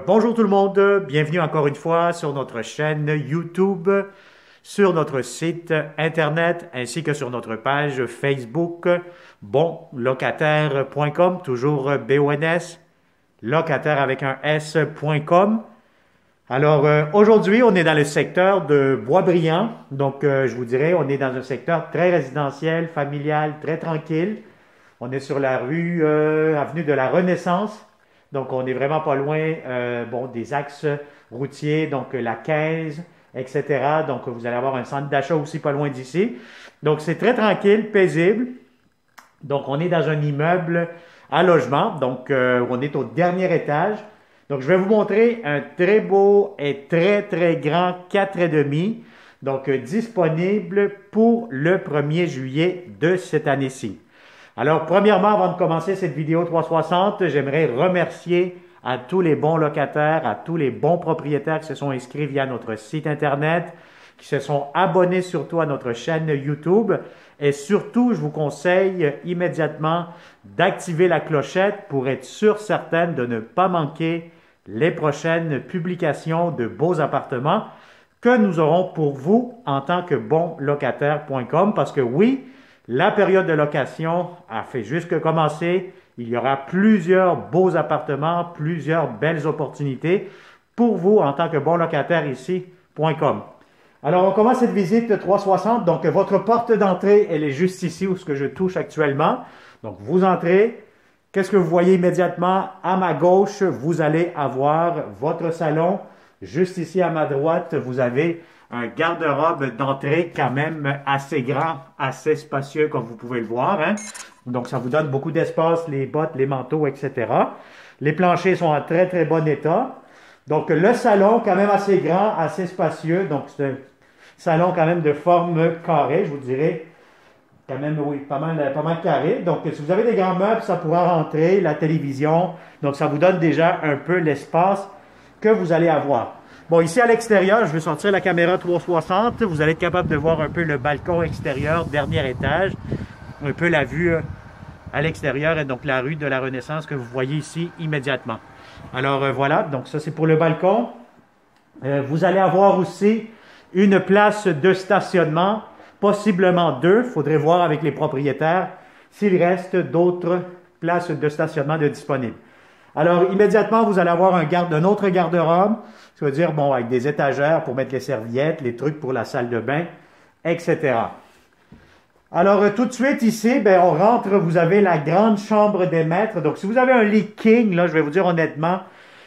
bonjour tout le monde, bienvenue encore une fois sur notre chaîne YouTube, sur notre site internet ainsi que sur notre page Facebook bonlocataire.com, toujours BONS, locataire avec un S.com. Alors aujourd'hui, on est dans le secteur de Boisbriand, donc je vous dirais, on est dans un secteur très résidentiel, familial, très tranquille. On est sur la rue, avenue de la Renaissance. Donc, on n'est vraiment pas loin des axes routiers, donc la 15, etc. Donc, vous allez avoir un centre d'achat aussi pas loin d'ici. Donc, c'est très tranquille, paisible. Donc, on est dans un immeuble à logement. Donc, on est au dernier étage. Donc, je vais vous montrer un très beau et très, très grand 4,5. Donc, disponible pour le 1er juillet de cette année-ci. Alors, premièrement, avant de commencer cette vidéo 360, j'aimerais remercier à tous les bons locataires, à tous les bons propriétaires qui se sont inscrits via notre site Internet, qui se sont abonnés surtout à notre chaîne YouTube. Et surtout, je vous conseille immédiatement d'activer la clochette pour être sûr certaine de ne pas manquer les prochaines publications de beaux appartements que nous aurons pour vous en tant que bonlocataire.com. Parce que oui, la période de location a fait juste que commencer. Il y aura plusieurs beaux appartements, plusieurs belles opportunités pour vous en tant que bon locataire ici.com. Alors, on commence cette visite 360. Donc, votre porte d'entrée, elle est juste ici où ce que je touche actuellement. Donc, vous entrez. Qu'est-ce que vous voyez immédiatement? À ma gauche, vous allez avoir votre salon. Juste ici à ma droite, vous avez un garde-robe d'entrée quand même assez grand, assez spacieux comme vous pouvez le voir. Hein? Donc, ça vous donne beaucoup d'espace, les bottes, les manteaux, etc. Les planchers sont en très, très bon état. Donc, le salon quand même assez grand, assez spacieux. Donc, c'est un salon quand même de forme carrée, je vous dirais. Quand même, oui, pas mal carré. Donc, si vous avez des grands meubles, ça pourra rentrer, la télévision. Donc, ça vous donne déjà un peu l'espace que vous allez avoir. Bon, ici à l'extérieur, je vais sortir la caméra 360. Vous allez être capable de voir un peu le balcon extérieur, dernier étage. Un peu la vue à l'extérieur et donc la rue de la Renaissance que vous voyez ici immédiatement. Alors voilà, donc ça c'est pour le balcon. Vous allez avoir aussi une place de stationnement, possiblement deux. Il faudrait voir avec les propriétaires s'il reste d'autres places de stationnement de disponibles. Alors, immédiatement, vous allez avoir un autre garde-robe, ça veut dire, bon, avec des étagères pour mettre les serviettes, les trucs pour la salle de bain, etc. Alors, tout de suite, ici, on rentre, vous avez la grande chambre des maîtres. Donc, si vous avez un lit king, là, je vais vous dire honnêtement,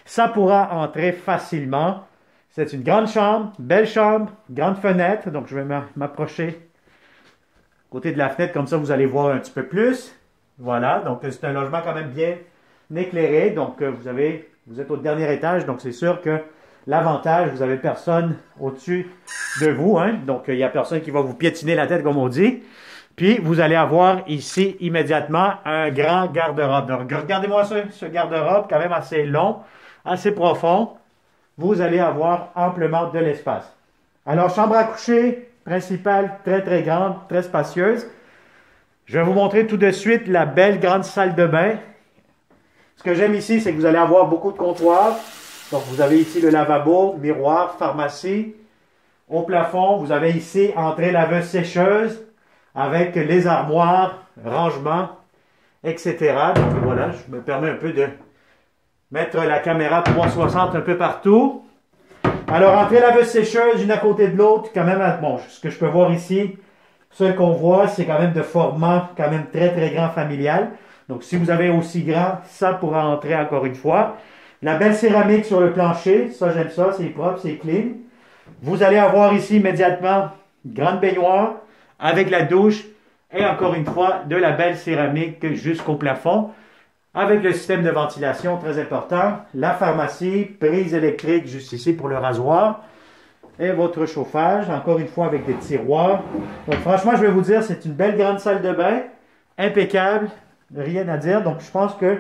ça pourra entrer facilement. C'est une grande chambre, grande fenêtre. Donc, je vais m'approcher côté de la fenêtre, comme ça, vous allez voir un petit peu plus. Voilà, donc c'est un logement quand même bien éclairé, donc vous êtes au dernier étage, donc c'est sûr que l'avantage, vous avez personne au-dessus de vous, hein, donc il n'y a personne qui va vous piétiner la tête comme on dit. Puis vous allez avoir ici immédiatement un grand garde-robe. Donc regardez-moi ce garde-robe quand même assez long, assez profond. Vous allez avoir amplement de l'espace. Alors chambre à coucher principale, très très grande, très spacieuse. Je vais vous montrer tout de suite la belle grande salle de bain. Ce que j'aime ici, c'est que vous allez avoir beaucoup de comptoirs. Donc, vous avez ici le lavabo, miroir, pharmacie. Au plafond, vous avez ici entrée laveuse-sécheuse avec les armoires, rangements, etc. Donc, voilà, je me permets un peu de mettre la caméra 360 un peu partout. Alors, entrée laveuse-sécheuse, une à côté de l'autre, quand même, bon, ce que je peux voir ici, ce qu'on voit, c'est quand même de format quand même très, très grand familial. Donc, si vous avez aussi grand, ça pourra entrer encore une fois. La belle céramique sur le plancher, ça j'aime ça, c'est propre, c'est clean. Vous allez avoir ici immédiatement une grande baignoire avec la douche et encore une fois de la belle céramique jusqu'au plafond avec le système de ventilation très important. La pharmacie, prise électrique juste ici pour le rasoir et votre chauffage, encore une fois avec des tiroirs. Donc franchement, je vais vous dire, c'est une belle grande salle de bain, impeccable. Rien à dire. Donc, je pense que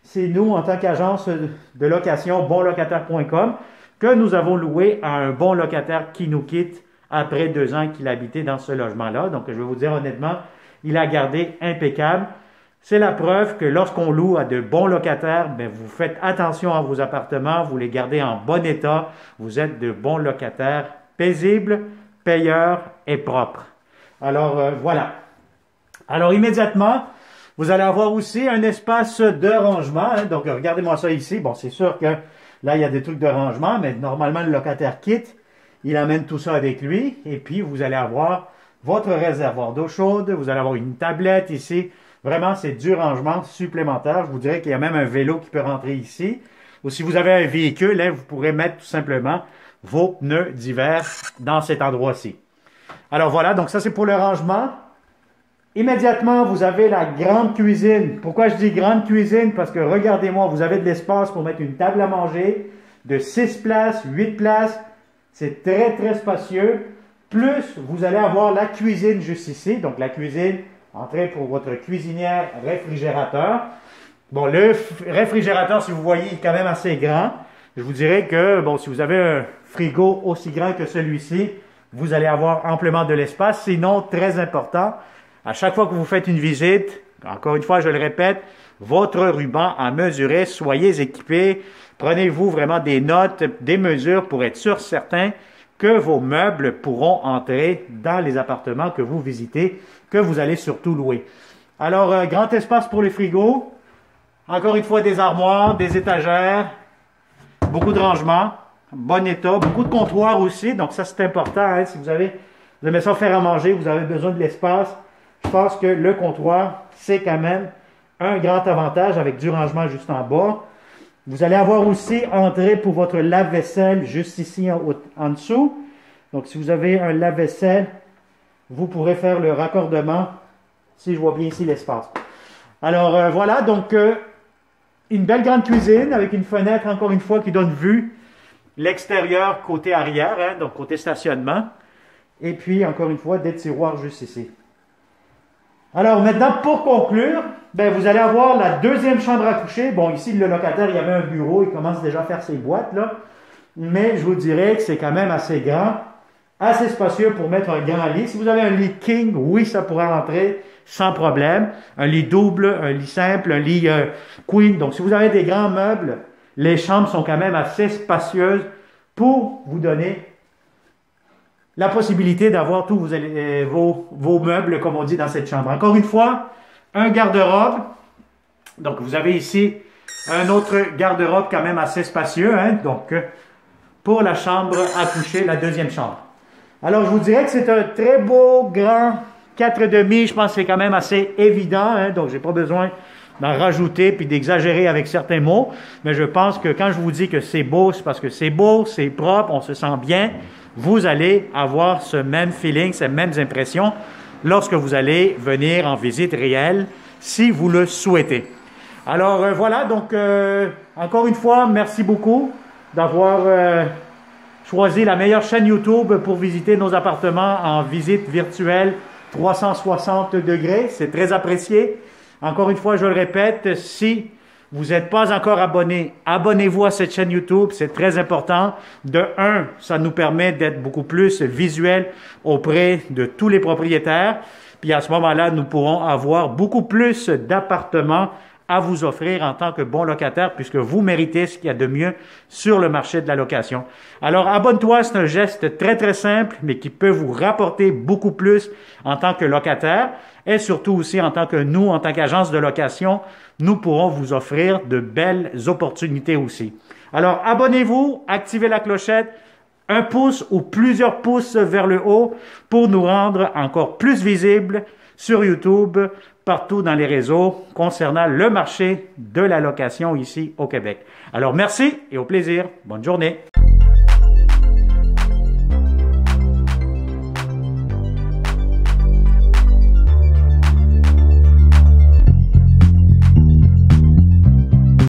c'est nous, en tant qu'agence de location, bonlocataire.com, que nous avons loué à un bon locataire qui nous quitte après 2 ans qu'il habitait dans ce logement-là. Donc, je vais vous dire honnêtement, il a gardé impeccable. C'est la preuve que lorsqu'on loue à de bons locataires, ben, vous faites attention à vos appartements, vous les gardez en bon état, vous êtes de bons locataires paisibles, payeurs et propres. Alors voilà. Alors immédiatement, vous allez avoir aussi un espace de rangement. Hein. Donc regardez-moi ça ici. Bon, c'est sûr que là, il y a des trucs de rangement, mais normalement, le locataire quitte, il amène tout ça avec lui, et puis vous allez avoir votre réservoir d'eau chaude, vous allez avoir une tablette ici. Vraiment, c'est du rangement supplémentaire. Je vous dirais qu'il y a même un vélo qui peut rentrer ici. Ou si vous avez un véhicule, hein, vous pourrez mettre tout simplement vos pneus d'hiver dans cet endroit-ci. Alors voilà, donc ça c'est pour le rangement. Immédiatement, vous avez la grande cuisine. Pourquoi je dis grande cuisine? Parce que regardez-moi, vous avez de l'espace pour mettre une table à manger de 6 places, 8 places. C'est très, très spacieux. Plus, vous allez avoir la cuisine juste ici. Donc la cuisine, entrée pour votre cuisinière, réfrigérateur. Bon, le réfrigérateur, si vous voyez, est quand même assez grand. Je vous dirais que, bon, si vous avez un frigo aussi grand que celui-ci, vous allez avoir amplement de l'espace. Sinon, très important, à chaque fois que vous faites une visite, encore une fois, je le répète, votre ruban à mesurer, soyez équipés. Prenez-vous vraiment des notes, des mesures pour être sûr certain que vos meubles pourront entrer dans les appartements que vous visitez, que vous allez surtout louer. Alors, grand espace pour les frigos. Encore une fois, des armoires, des étagères, beaucoup de rangements, bon état, beaucoup de comptoirs aussi. Donc ça, c'est important. Hein, si vous aimez ça faire à manger, vous avez besoin de l'espace. Je pense que le comptoir, c'est quand même un grand avantage avec du rangement juste en bas. Vous allez avoir aussi entrée pour votre lave-vaisselle juste ici en dessous. Donc, si vous avez un lave-vaisselle, vous pourrez faire le raccordement, si je vois bien ici l'espace. Alors, voilà, donc une belle grande cuisine avec une fenêtre, encore une fois, qui donne vue l'extérieur côté arrière, hein, donc côté stationnement. Et puis, encore une fois, des tiroirs juste ici. Alors maintenant, pour conclure, ben, vous allez avoir la deuxième chambre à coucher. Bon, ici, le locataire, il y avait un bureau, il commence déjà à faire ses boîtes, là. Mais je vous dirais que c'est quand même assez grand, assez spacieux pour mettre un grand lit. Si vous avez un lit king, oui, ça pourra rentrer sans problème. Un lit double, un lit simple, un lit queen. Donc, si vous avez des grands meubles, les chambres sont quand même assez spacieuses pour vous donner la possibilité d'avoir tous vos meubles, comme on dit, dans cette chambre. Encore une fois, un garde-robe. Donc, vous avez ici un autre garde-robe quand même assez spacieux. Hein? Donc, pour la chambre à coucher, la deuxième chambre. Alors, je vous dirais que c'est un très beau, grand 4,5. Je pense que c'est quand même assez évident. Hein? Donc, je n'ai pas besoin d'en rajouter puis d'exagérer avec certains mots. Mais je pense que quand je vous dis que c'est beau, c'est parce que c'est beau, c'est propre, on se sent bien. Vous allez avoir ce même feeling, ces mêmes impressions lorsque vous allez venir en visite réelle, si vous le souhaitez. Alors voilà, donc encore une fois, merci beaucoup d'avoir choisi la meilleure chaîne YouTube pour visiter nos appartements en visite virtuelle 360 degrés. C'est très apprécié. Encore une fois, je le répète, si vous n'êtes pas encore abonné, abonnez-vous à cette chaîne YouTube, c'est très important. De un, ça nous permet d'être beaucoup plus visuel auprès de tous les propriétaires. Puis à ce moment-là, nous pourrons avoir beaucoup plus d'appartements à vous offrir en tant que bon locataire, puisque vous méritez ce qu'il y a de mieux sur le marché de la location. Alors, abonne-toi, c'est un geste très, très simple, mais qui peut vous rapporter beaucoup plus en tant que locataire et surtout aussi en tant que nous, en tant qu'agence de location, nous pourrons vous offrir de belles opportunités aussi. Alors, abonnez-vous, activez la clochette, un pouce ou plusieurs pouces vers le haut pour nous rendre encore plus visibles sur YouTube, partout dans les réseaux concernant le marché de la location ici au Québec. Alors, merci et au plaisir. Bonne journée.